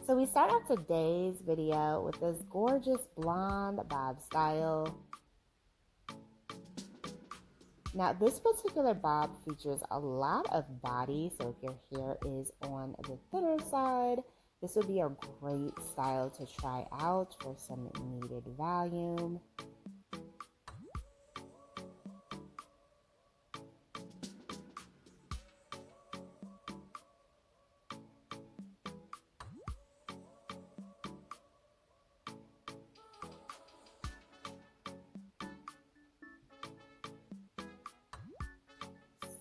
So we start out today's video with this gorgeous blonde bob style. Now this particular bob features a lot of body, so if your hair is on the thinner side, this would be a great style to try out for some needed volume.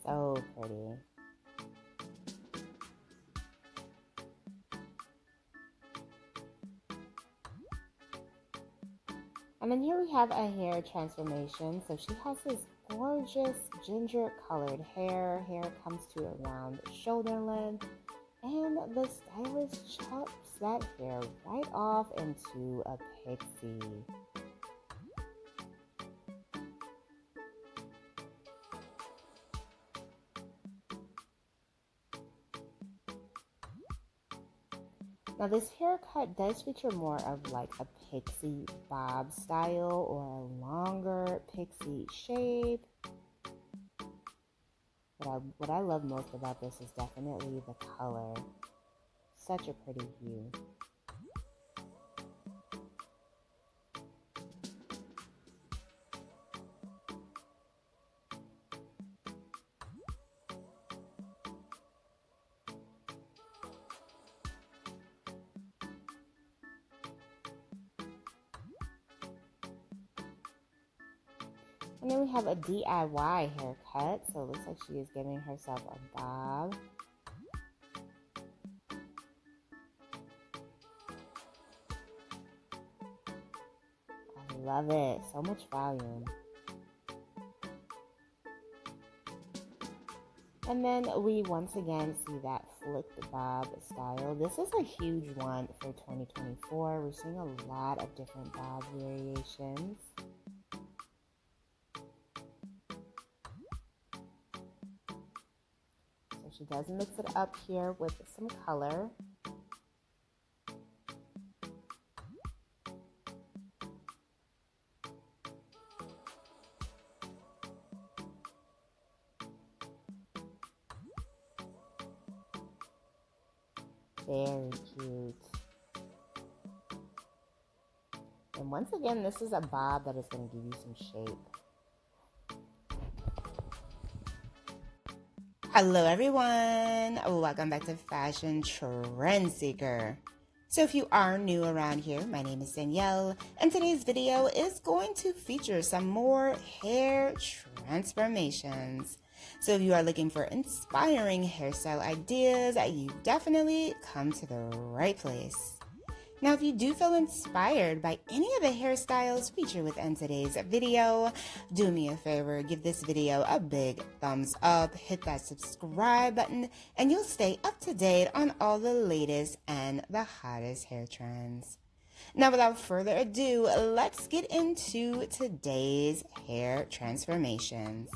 So pretty. And then here we have a hair transformation. So she has this gorgeous ginger colored hair. Hair comes to around shoulder length. And the stylist chops that hair right off into a pixie. Now this haircut does feature more of like a pixie bob style or a longer pixie shape. What I love most about this is definitely the color. Such a pretty hue. And then we have a DIY haircut. So it looks like she is giving herself a bob. I love it. So much volume. And then we once again see that flipped bob style. This is a huge one for 2024. We're seeing a lot of different bob variations. So she does mix it up here with some color. Very cute. And once again, this is a bob that is going to give you some shape. Hello everyone, welcome back to Fashion Trend Seeker. So if you are new around here, my name is Danielle, and today's video is going to feature some more hair transformations. So if you are looking for inspiring hairstyle ideas, you've definitely come to the right place. Now, if you do feel inspired by any of the hairstyles featured within today's video, do me a favor, give this video a big thumbs up, hit that subscribe button, and you'll stay up to date on all the latest and the hottest hair trends. Now, without further ado, let's get into today's hair transformations.